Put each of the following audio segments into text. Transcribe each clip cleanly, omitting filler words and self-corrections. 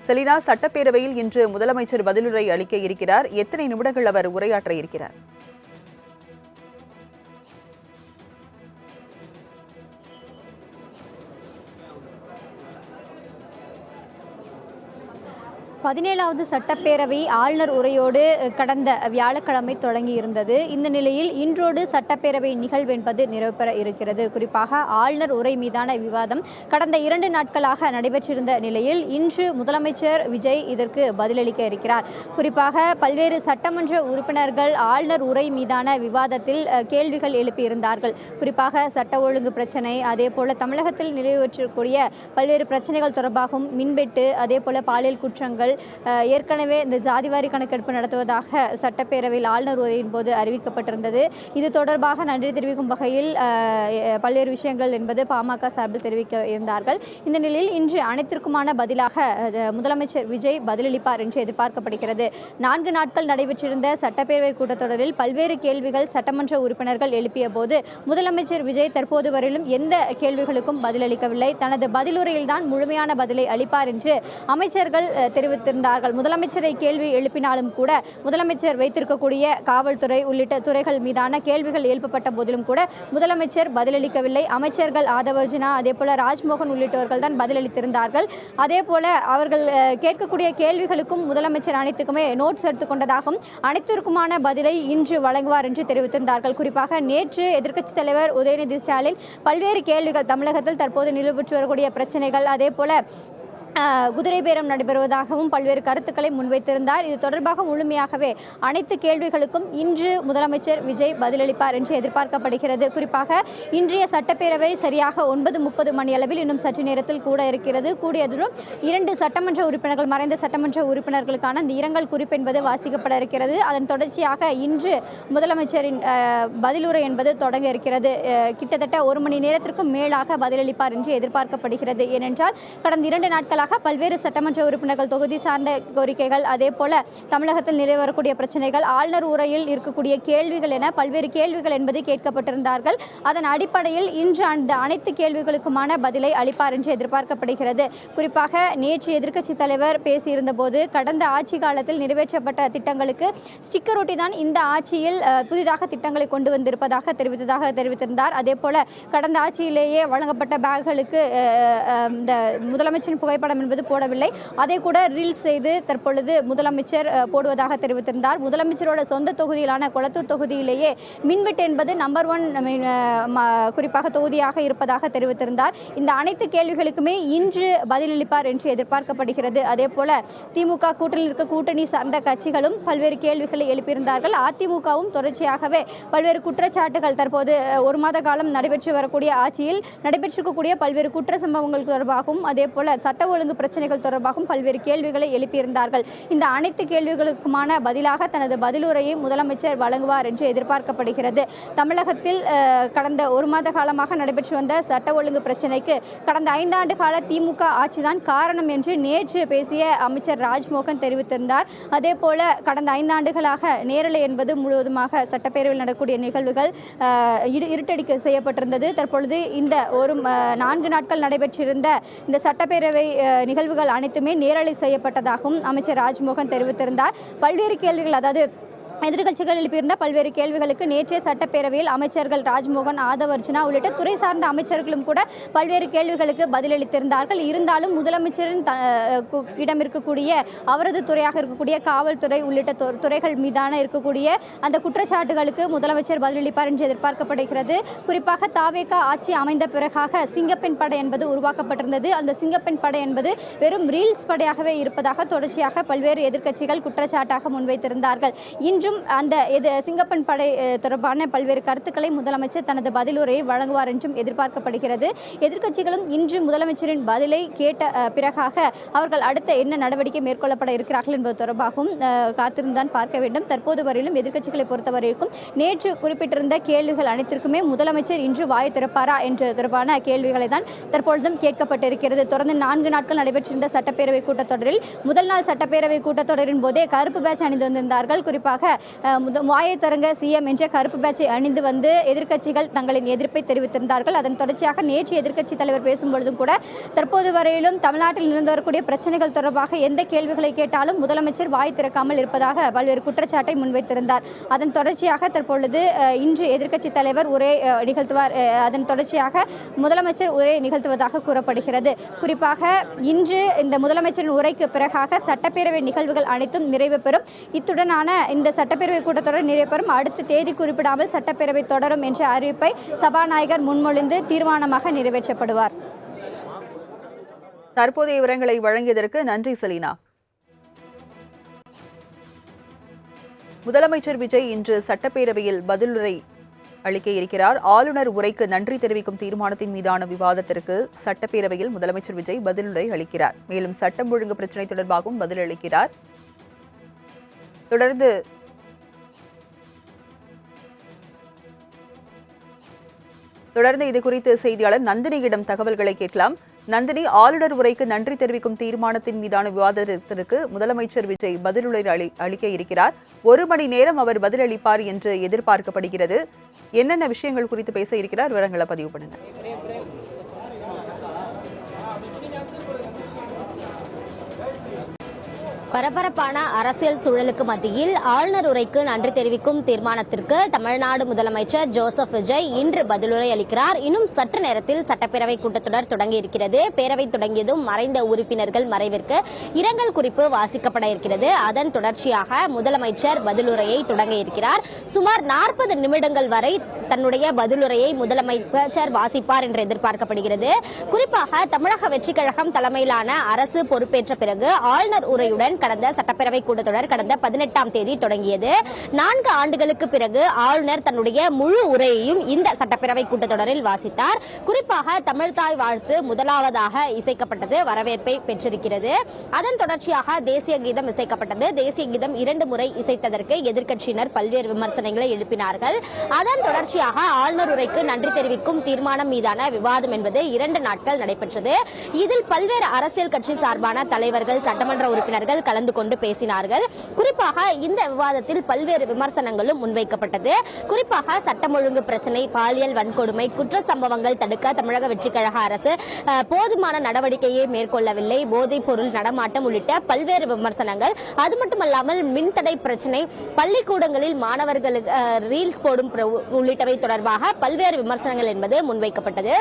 Selena, சட்டப்பேரவையில் இன்று முதலமைச்சர் பதிலுரை அளிக்க இருக்கிறார். எத்தனை நிமிடங்கள் அவர் உரையாற்ற இருக்கிறார்? பதினேழாவது சட்டப்பேரவை ஆளுநர் உரையோடு கடந்த வியாழக்கிழமை தொடங்கி இருந்தது. இந்த நிலையில் இன்றோடு சட்டப்பேரவை நிகழ்வு என்பது நிறைவு பெற இருக்கிறது. குறிப்பாக ஆளுநர் உரை மீதான விவாதம் கடந்த 2 நாட்களாக நடைபெற்றிருந்த நிலையில் இன்று முதலமைச்சர் விஜய் இதற்கு பதிலளிக்க இருக்கிறார். குறிப்பாக பல்வேறு சட்டமன்ற உறுப்பினர்கள் ஆளுநர் உரை மீதான விவாதத்தில் கேள்விகள் எழுப்பியிருந்தார்கள். குறிப்பாக சட்ட ஒழுங்கு பிரச்சனை, அதே போல தமிழகத்தில் நிறைவேற்றக்கூடிய பல்வேறு பிரச்சனைகள் தொடர்பாகவும் மின்வெட்டு, அதே போல பாலியல் குற்றங்கள், ஏற்கனவே இந்த ஜாதிவாரி கணக்கெடுப்பு நடத்துவதாக சட்டப்பேரவையில் ஆளுநர் உரையின் போது அறிவிக்கப்பட்டிருந்தது. இது தொடர்பாக நன்றி தெரிவிக்கும் வகையில் பல்வேறு விஷயங்கள் என்பது பாமக சார்பில் தெரிவிக்க இருந்தார்கள். இந்த நிலையில் இன்று அனைத்திற்குமான பதிலாக முதலமைச்சர் விஜய் பதிலளிப்பார் என்று எதிர்பார்க்கப்படுகிறது. 4 நாட்கள் நடைபெற்றிருந்த சட்டப்பேரவை கூட்டத்தொடரில் பல்வேறு கேள்விகள் சட்டமன்ற உறுப்பினர்கள் எழுப்பிய போது முதலமைச்சர் விஜய் தற்போது வரையிலும் எந்த கேள்விகளுக்கும் பதிலளிக்கவில்லை. தனது பதிலுரையில்தான் முழுமையான பதிலை அளிப்பார் என்று அமைச்சர்கள் தெரிவித்திருந்தார்கள். முதலமைச்சரை கேள்வி எழுப்பினாலும் கூட முதலமைச்சர் வைத்திருக்கக்கூடிய காவல்துறை உள்ளிட்ட துறைகள் மீதான கேள்விகள் எழுப்பப்பட்ட போதிலும் கூட முதலமைச்சர் பதிலளிக்கவில்லை. அமைச்சர்கள் ஆதவர்ஜுனா, அதே போல ராஜ்மோகன் உள்ளிட்டவர்கள் தான் பதிலளித்திருந்தார்கள். அதே போல அவர்கள் கேட்கக்கூடிய கேள்விகளுக்கும் முதலமைச்சர் அனைத்துக்குமே நோட்ஸ் எடுத்துக்கொண்டதாகவும் அனைத்திற்குமான பதிலை இன்று வழங்குவார் என்று தெரிவித்திருந்தார்கள். குறிப்பாக நேற்று எதிர்க்கட்சித் தலைவர் உதயநிதி ஸ்டாலின் பல்வேறு கேள்விகள், தமிழகத்தில் தற்போது நிலவுற்று வரக்கூடிய பிரச்சனைகள், அதே போல குதிரை பேரம் நடைபெறுவதாகவும் பல்வேறு கருத்துக்களை முன்வைத்திருந்தார். இது தொடர்பாக முழுமையாகவே அனைத்து கேள்விகளுக்கும் இன்று முதலமைச்சர் விஜய் பதிலளிப்பார் என்று எதிர்பார்க்கப்படுகிறது. குறிப்பாக இன்றைய சட்டப்பேரவை சரியாக 9:30 மணி அளவில் இன்னும் சற்று நேரத்தில் கூட இருக்கிறது. கூடியதும் 2 சட்டமன்ற உறுப்பினர்கள், மறைந்த சட்டமன்ற உறுப்பினர்களுக்கான இந்த இரங்கல் குறிப்பு என்பது வாசிக்கப்பட இருக்கிறது. அதன் தொடர்ச்சியாக இன்று முதலமைச்சரின் பதிலுரை என்பது தொடங்க இருக்கிறது. கிட்டத்தட்ட 1 மணி நேரத்திற்கும் மேலாக பதிலளிப்பார் என்று எதிர்பார்க்கப்படுகிறது. ஏனென்றால் கடந்த 2 நாட்களாக பல்வேறு சட்டமன்ற உறுப்பினர்கள் தொகுதி சார்ந்த கோரிக்கைகள், அதே போல தமிழகத்தில் நிறைவேறக்கூடிய பிரச்சனைகள், ஆளுநர் உரையில் இருக்கக்கூடிய கேள்விகள் என பல்வேறு கேள்விகள் என்பது கேட்கப்பட்டிருந்தார்கள். அதன் அடிப்படையில் இன்று அந்த அனைத்து கேள்விகளுக்குமான பதிலை அளிப்பார் என்று எதிர்பார்க்கப்படுகிறது. குறிப்பாக நேற்று எதிர்க்கட்சித் தலைவர் பேசியிருந்த போது கடந்த ஆட்சி காலத்தில் நிறைவேற்றப்பட்ட திட்டங்களுக்கு ஸ்டிக்கர் ஒட்டி தான் இந்த ஆட்சியில் புதிதாக திட்டங்களை கொண்டு வந்திருப்பதாக தெரிவித்திருந்தார். அதே போல கடந்த ஆட்சியிலேயே வழங்கப்பட்ட பேக்குகளுக்கு இந்த முதலமைச்சரின் புகைப்படம் என்பது போடவில்லை. அதை கூட ரீல்ஸ் செய்து தற்பொழுது முதலமைச்சர் போடுவதாக தெரிவித்திருந்தார். முதலமைச்சரோட சொந்த தொகுதியிலான கொளத்தூர் தொகுதியிலேயே மின்வெட்டு என்பது நம்பர் 1 குறிப்பாக தொகுதியாக இருப்பதாக தெரிவித்திருந்தார். இந்த அனைத்து கேள்விகளுக்குமே இன்று பதிலளிப்பார் என்று எதிர்பார்க்கப்படுகிறது. அதே போல திமுக கூட்டணியில் இருக்க கூட்டணி சார்ந்த கட்சிகளும் பல்வேறு கேள்விகளை எழுப்பியிருந்தார்கள். அதிமுகவும் தொடர்ச்சியாகவே பல்வேறு குற்றச்சாட்டுகள், தற்போது 1 மாத காலம் நடைபெற்று வரக்கூடிய ஆட்சியில் நடைபெற்றிருக்கக்கூடிய பல்வேறு குற்ற சம்பவங்கள் தொடர்பாகவும், அதே போல சட்ட ஒழுங்கு பிரச்சனைகள் தொடர்பாகவும் பல்வேறு கேள்விகளை எழுப்பியிருந்தார்கள். இந்த அனைத்து கேள்விகளுக்குமான பதிலாக தனது பதிலுரையை முதலமைச்சர் வழங்குவார் என்று எதிர்பார்க்கப்படுகிறது. தமிழகத்தில் கடந்த 1 மாத காலமாக நடைபெற்று வந்த சட்ட ஒழுங்கு பிரச்சனைக்கு கடந்த 5 ஆண்டு கால திமுக ஆட்சிதான் காரணம் என்று நேற்று பேசிய அமைச்சர் ராஜ்மோகன் தெரிவித்திருந்தார். அதே போல கடந்த 5 ஆண்டுகளாக நேரலை என்பது முழுவதுமாக சட்டப்பேரவையில் நடக்கக்கூடிய நிகழ்வுகள் இருட்டடிக்க செய்யப்பட்டிருந்தது. தற்பொழுது இந்த 4 நாட்கள் நடைபெற்றிருந்த இந்த சட்டப்பேரவை நிகழ்வுகள் அனைத்துமே நேரலை செய்யப்பட்டதாகவும் அமைச்சர் ராஜ்மோகன் தெரிவித்திருந்தார். பல்வேறு கேள்விகள், அதாவது எதிர்க்கட்சிகள் எழுப்பியிருந்த பல்வேறு கேள்விகளுக்கு நேற்றைய சட்டப்பேரவையில் அமைச்சர்கள் ராஜ்மோகன், ஆதவர்ஜுனா உள்ளிட்ட துறை சார்ந்த அமைச்சர்களும் கூட பல்வேறு கேள்விகளுக்கு பதிலளித்திருந்தார்கள். இருந்தாலும் முதலமைச்சரின் இடம் இருக்கக்கூடிய அவரது துறையாக இருக்கக்கூடிய காவல்துறை உள்ளிட்ட துறைகள் மீதான இருக்கக்கூடிய அந்த குற்றச்சாட்டுகளுக்கு முதலமைச்சர் பதிலளிப்பார் என்று எதிர்பார்க்கப்படுகிறது. குறிப்பாக தாவேகா ஆட்சி அமைந்த பிறகாக சிங்கப்பெண் படை என்பது உருவாக்கப்பட்டிருந்தது. அந்த சிங்கப்பெண் படை என்பது வெறும் ரீல்ஸ் படையாகவே இருப்பதாக தொடர்ச்சியாக பல்வேறு எதிர்க்கட்சிகள் குற்றச்சாட்டாக முன்வைத்திருந்தார்கள். இன்று அந்த சிங்கப்பெண் படை தொடர்பான பல்வேறு கருத்துக்களை முதலமைச்சர் தனது பதிலுரையை வழங்குவார் என்றும் எதிர்பார்க்கப்படுகிறது. எதிர்க்கட்சிகளும் இன்று முதலமைச்சரின் பதிலை கேட்ட பிறகாக அவர்கள் அடுத்த என்ன நடவடிக்கை மேற்கொள்ளப்பட இருக்கிறார்கள் என்பது தொடர்பாகவும் காத்திருந்தான் பார்க்க வேண்டும். தற்போது வரையிலும் எதிர்க்கட்சிகளை பொறுத்தவரைக்கும் நேற்று குறிப்பிட்டிருந்த கேள்விகள் அனைத்திற்குமே முதலமைச்சர் இன்று வாய் திறப்பாரா என்ற தொடர்பான கேள்விகளை தான் தற்பொழுதும் கேட்கப்பட்டிருக்கிறது. தொடர்ந்து 4 நாட்கள் நடைபெற்றிருந்த சட்டப்பேரவை கூட்டத்தொடரில் முதல் நாள் சட்டப்பேரவை கூட்டத்தொடரின் போதே கருப்பு பேட்ச் அணிந்து வந்திருந்தார்கள். குறிப்பாக வாயை தரங்க சிஎம் என்ற கருப்பு பேட்சை அணிந்து வந்து எதிர்க்கட்சிகள் தங்களின் எதிர்ப்பை தெரிவித்திருந்தார்கள். அதன் தொடர்ச்சியாக நேற்று எதிர்க்கட்சித் தலைவர் பேசும்பொழுதும் கூட தற்போது வரையிலும் தமிழ்நாட்டில் இருந்து வரக்கூடிய பிரச்சனைகள் தொடர்பாக எந்த கேள்விகளை கேட்டாலும் முதலமைச்சர் வாய் திறக்காமல் இருப்பதாக பல்வேறு குற்றச்சாட்டை முன்வைத்திருந்தார். அதன் தொடர்ச்சியாக தற்பொழுது இன்று எதிர்க்கட்சித் தலைவர் உரை நிகழ்த்துவார். அதன் தொடர்ச்சியாக முதலமைச்சர் உரை நிகழ்த்துவதாக கூறப்படுகிறது. குறிப்பாக இன்று இந்த முதலமைச்சரின் உரைக்கு பிறகாக சட்டப்பேரவை நிகழ்வுகள் அனைத்தும் நிறைவு பெறும். இத்துடனான இந்த சட்டப்பேரவை கூட்டத்தொடர் நிறைவு பெறும். அடுத்த தேதி குறிப்பிடாமல் சட்டப்பேரவை தொடரும் என்ற அறிவிப்பை சபாநாயகர் முன்மொழிந்து தீர்மானமாக நிறைவேற்றப்படுவார். தற்போதைய விவரங்களை வழங்கியதற்கு நன்றி செலினா. முதலமைச்சர் விஜய் இன்று சட்டப்பேரவையில் பதிலுரை அளிக்க இருக்கிறார். ஆளுநர் உரைக்கு நன்றி தெரிவிக்கும் தீர்மானத்தின் மீதான விவாதத்திற்கு சட்டப்பேரவையில் முதலமைச்சர் விஜய் பதிலுரை அளிக்கிறார். மேலும் சட்டம் ஒழுங்கு பிரச்சினை தொடர்பாகவும் பதிலளிக்கிறார். தொடர்ந்து இது குறித்து செய்தியாளர் நந்தினியிடம் தகவல்களை கேட்கலாம். நந்தினி, ஆளுநர் உரைக்கு நன்றி தெரிவிக்கும் தீர்மானத்தின் மீதான விவாதத்திற்கு முதலமைச்சர் விஜய் பதிலுரை அளிக்க இருக்கிறார். 1 மணி நேரம் அவர் பதிலளிப்பார் என்று எதிர்பார்க்கப்படுகிறது. என்னென்ன விஷயங்கள் குறித்து பேச இருக்கிறார்? விவரங்களை பதிவு பண்ணுங்க. பரபரப்பான அரசியல் சூழலுக்கு மத்தியில் ஆளுநர் உரைக்கு நன்றி தெரிவிக்கும் தீர்மானத்திற்கு தமிழ்நாடு முதலமைச்சர் ஜோசப் விஜய் இன்று பதிலுரை அளிக்கிறார். இன்னும் சற்று நேரத்தில் சட்டப்பேரவை கூட்டத்தொடர் தொடங்கி இருக்கிறது. பேரவை தொடங்கியதும் மறைந்த உறுப்பினர்கள் மறைவிற்கு இரங்கல் குறிப்பு வாசிக்கப்பட இருக்கிறது. அதன் தொடர்ச்சியாக முதலமைச்சர் பதிலுரையை தொடங்க இருக்கிறார். சுமார் 40 நிமிடங்கள் வரை தன்னுடைய பதிலுரையை முதலமைச்சர் வாசிப்பார் என்று எதிர்பார்க்கப்படுகிறது. குறிப்பாக தமிழக வெற்றிக் கழகம் தலைமையிலான அரசு பொறுப்பேற்ற பிறகு ஆளுநர் உரையுடன் கடந்த சட்டப்பேரவை கூட்டத்தொடர் கடந்த 18ஆம் தேதி தொடங்கியது. 4 ஆண்டுகளுக்கு பிறகு ஆளுநர் தன்னுடைய முழு உரையையும் இந்த சட்டப்பேரவை கூட்டத்தொடரில் வாசித்தார். குறிப்பாக தமிழ்தாய் வாழ்த்து முதலாவதாக இசைக்கப்பட்டது, வரவேற்பை பெற்றிருக்கிறது. அதன் தொடர்ச்சியாக தேசிய கீதம் இசைக்கப்பட்டது. தேசிய கீதம் 2 முறை இசைத்ததற்கு எதிர்க்கட்சியினர் பல்வேறு விமர்சனங்களை எழுப்பினார்கள். அதன் தொடர்ச்சியாக ஆளுநர் உரைக்கு நன்றி தெரிவிக்கும் தீர்மானம் மீதான விவாதம் என்பது 2 நாட்கள் நடைபெற்றது. இதில் பல்வேறு அரசியல் கட்சி சார்பான தலைவர்கள், சட்டமன்ற உறுப்பினர்கள் கலந்து கொண்டு பேசினார்கள். குறிப்பாக இந்த விவாதத்தில் பல்வேறு விமர்சனங்களும் முன்வைக்கப்பட்டது. குறிப்பாக சட்டம் ஒழுங்கு பிரச்சனை, பாலியல் வன்கொடுமை, குற்ற சம்பவங்கள் தடுக்க தமிழக வெற்றிக் கழக அரசு போதுமான நடவடிக்கையை மேற்கொள்ளவில்லை, போதைப் பொருள் நடமாட்டம் உள்ளிட்ட பல்வேறு விமர்சனங்கள். அது மட்டுமல்லாமல் மின்தடை பிரச்சனை, பள்ளிக்கூடங்களில் மாணவர்களுக்கு ரீல்ஸ் போடும் உள்ளிட்டவை தொடர்பாக பல்வேறு விமர்சனங்கள் என்பது முன்வைக்கப்பட்டது.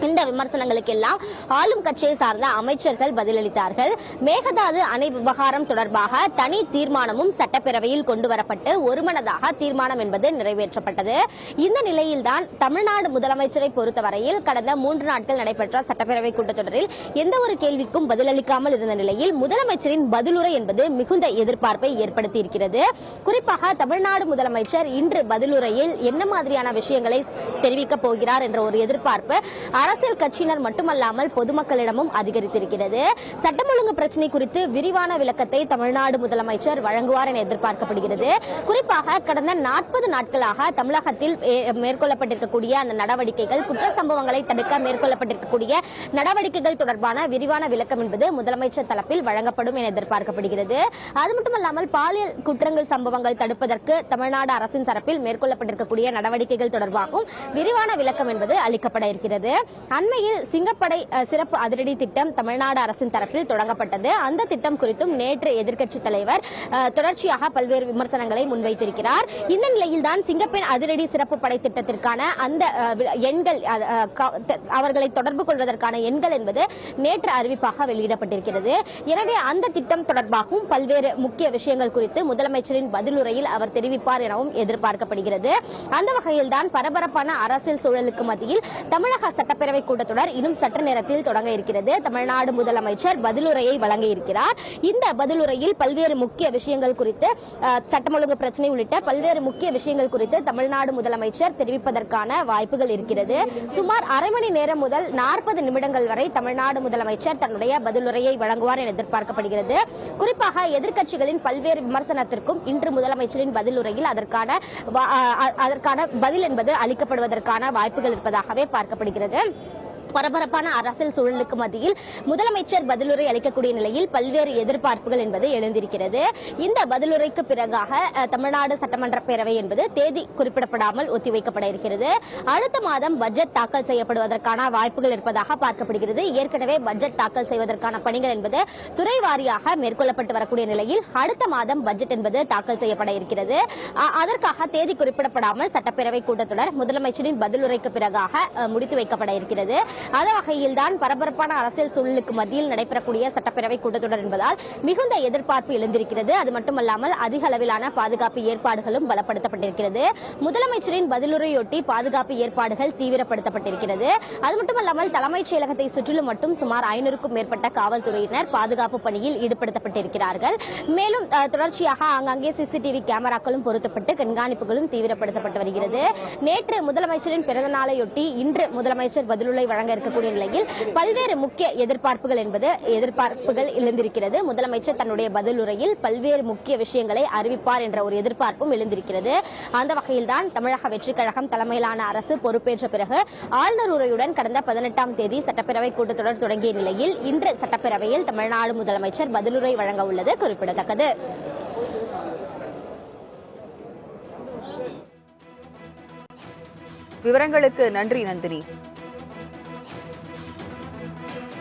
இந்த விமர்சனங்களுக்கு எல்லாம் ஆளும் கட்சியை சார்ந்த அமைச்சர்கள் பதிலளித்தார்கள். மேகதாது அணை விவகாரம் தொடர்பாக தனி தீர்மானமும் சட்டப்பேரவையில் கொண்டுவரப்பட்டு ஒருமனதாக தீர்மானம் என்பது நிறைவேற்றப்பட்டது. இந்த நிலையில்தான் தமிழ்நாடு முதலமைச்சரை பொறுத்தவரையில் கடந்த 3 நாட்கள் நடைபெற்ற சட்டப்பேரவை கூட்டத்தொடரில் எந்த ஒரு கேள்விக்கும் பதிலளிக்காமல் இருந்த நிலையில் முதலமைச்சரின் பதிலுரை என்பது மிகுந்த எதிர்பார்ப்பை ஏற்படுத்தியிருக்கிறது. குறிப்பாக தமிழ்நாடு முதலமைச்சர் இன்று பதிலுரையில் என்ன மாதிரியான விஷயங்களை தெரிவிக்கப் போகிறார் என்ற ஒரு எதிர்பார்ப்பு அரசியல் கட்சியினர் மட்டுமல்லாமல் பொதுமக்களிடமும் அதிகரித்திருக்கிறது. சட்டம் ஒழுங்கு பிரச்சனை குறித்து விரிவான விளக்கத்தை தமிழ்நாடு முதலமைச்சர் வழங்குவார் என எதிர்பார்க்கப்படுகிறது. குறிப்பாக கடந்த 40 நாட்களாக தமிழகத்தில் மேற்கொள்ளப்பட்டிருக்கக்கூடிய அந்த நடவடிக்கைகள், குற்ற சம்பவங்களை தடுக்க மேற்கொள்ளப்பட்டிருக்கக்கூடிய நடவடிக்கைகள் தொடர்பான விரிவான விளக்கம் என்பது முதலமைச்சர் தரப்பில் வழங்கப்படும் என எதிர்பார்க்கப்படுகிறது. அது மட்டுமல்லாமல் பாலியல் குற்றங்கள் சம்பவங்கள் தடுப்பதற்கு தமிழ்நாடு அரசின் தரப்பில் மேற்கொள்ளப்பட்டிருக்கக்கூடிய நடவடிக்கைகள் தொடர்பாகவும் விரிவான விளக்கம் என்பது அளிக்கப்பட இருக்கிறது. அண்மையில் சிங்கப்படை சிறப்பு அதிரடி திட்டம் தமிழ்நாடு அரசின் தரப்பில் தொடங்கப்பட்டது. அந்த திட்டம் குறித்தும் நேற்று எதிர்க்கட்சித் தலைவர் தொடர்ச்சியாக பல்வேறு விமர்சனங்களை முன்வைத்திருக்கிறார். இந்த நிலையில்தான் சிங்கப்பெண் அதிரடி சிறப்பு படை திட்டத்திற்கான அந்த எண்கள், அவர்களை தொடர்பு கொள்வதற்கான எண்கள் என்பது நேற்று அறிவிப்பாக வெளியிடப்பட்டிருக்கிறது. எனவே அந்த திட்டம் தொடர்பாகவும் பல்வேறு முக்கிய விஷயங்கள் குறித்து முதலமைச்சரின் பதிலுரையில் அவர் தெரிவிப்பார் எனவும் எதிர்பார்க்கப்படுகிறது. அந்த வகையில்தான் பரபரப்பான அரசியல் சூழலுக்கு மத்தியில் தமிழக சட்டப்பேரவை கூட்டத்தொடர் இன்னும் சற்று நேரத்தில் தொடங்க இருக்கிறது. தமிழ்நாடு முதலமைச்சர் பதிலுரையை வழங்க இருக்கிறார். இந்த பதிலுரையில் பல்வேறு முக்கிய விஷயங்கள் குறித்து, சட்டம் ஒழுங்கு பிரச்சனை உள்ளிட்ட பல்வேறு முக்கிய விஷயங்கள் குறித்து தமிழ்நாடு முதலமைச்சர் தெரிவிப்பதற்கான வாய்ப்புகள் இருக்கிறது. சுமார் அரை மணி நேரம் முதல் 40 நிமிடங்கள் வரை தமிழ்நாடு முதலமைச்சர் தன்னுடைய பதிலுரையை வழங்குவார் என எதிர்பார்க்கப்படுகிறது. குறிப்பாக எதிர்க்கட்சிகளின் பல்வேறு விமர்சனத்திற்கும் இன்று முதலமைச்சரின் பதிலுரையில் அதற்கான பதில் என்பது அளிக்கப்படுவதற்கான வாய்ப்புகள் இருப்பதாகவே பார்க்கப்படுகிறது. பரபரப்பான அரசியல் சூழலுக்கு மத்தியில் முதலமைச்சர் பதிலுரை அளிக்கக்கூடிய நிலையில் பல்வேறு எதிர்பார்ப்புகள் என்பது எழுந்திருக்கிறது. இந்த பதிலுரைக்கு பிறகாக தமிழ்நாடு சட்டமன்ற பேரவை என்பது தேதி குறிப்பிடப்படாமல் ஒத்திவைக்கப்பட இருக்கிறது. அடுத்த மாதம் பட்ஜெட் தாக்கல் செய்யப்படுவதற்கான வாய்ப்புகள் இருப்பதாக பார்க்கப்படுகிறது. ஏற்கனவே பட்ஜெட் தாக்கல் செய்வதற்கான பணிகள் என்பது துறை வாரியாக மேற்கொள்ளப்பட்டு வரக்கூடிய நிலையில் அடுத்த மாதம் பட்ஜெட் என்பது தாக்கல் செய்யப்பட இருக்கிறது. அதற்காக தேதி குறிப்பிடப்படாமல் சட்டப்பேரவை கூட்டத்தொடர் முதலமைச்சரின் பதிலுரைக்கு பிறகாக முடித்து வைக்கப்பட இருக்கிறது. அந்த வகையில் தான் பரபரப்பான அரசியல் சூழலுக்கு மத்தியில் நடைபெறக்கூடிய சட்டப்பேரவை கூட்டத்தொடர் என்பதால் மிகுந்த எதிர்பார்ப்பு எழுந்திருக்கிறது. அது மட்டுமல்லாமல் அதிக அளவிலான பாதுகாப்பு ஏற்பாடுகளும் பலப்படுத்தப்பட்டிருக்கிறது. முதலமைச்சரின் பதிலுரையொட்டி பாதுகாப்பு ஏற்பாடுகள் தீவிரப்படுத்தப்பட்டிருக்கிறது. அது மட்டுமல்லாமல் தலைமைச் செயலகத்தை சுற்றிலும் மட்டும் சுமார் 500க்கும் மேற்பட்ட காவல்துறையினர் பாதுகாப்பு பணியில் ஈடுபடுத்தப்பட்டிருக்கிறார்கள். மேலும் தொடர்ச்சியாக ஆங்காங்கே சிசிடிவி கேமராக்களும் பொருத்தப்பட்டு கண்காணிப்புகளும் தீவிரப்படுத்தப்பட்டு வருகிறது. நேற்று முதலமைச்சரின் பிறந்த நாளையொட்டி இன்று முதலமைச்சர் பதிலுரை வழங்க இருக்கக்கூடிய நிலையில் பல்வேறு முக்கிய எதிர்பார்ப்புகள் எழுந்திருக்கிறது. முதலமைச்சர் தன்னுடைய பதிலுரையில் பல்வேறு முக்கிய விஷயங்களை அறிவிப்பார் என்ற ஒரு எதிர்பார்ப்பும் எழுந்திருக்கிறது. அந்த வகையில் தான் தமிழக வெற்றிக் கழகம் தலைமையிலான அரசு பொறுப்பேற்ற பிறகு ஆளுநர் உரையுடன் கடந்த 18ஆம் தேதி சட்டப்பேரவை கூட்டத்தொடர் தொடங்கிய நிலையில் இன்று சட்டப்பேரவையில் தமிழ்நாடு முதலமைச்சர் பதிலுரை வழங்க உள்ளது குறிப்பிடத்தக்கது. விவரங்களுக்கு நன்றி நந்தினி.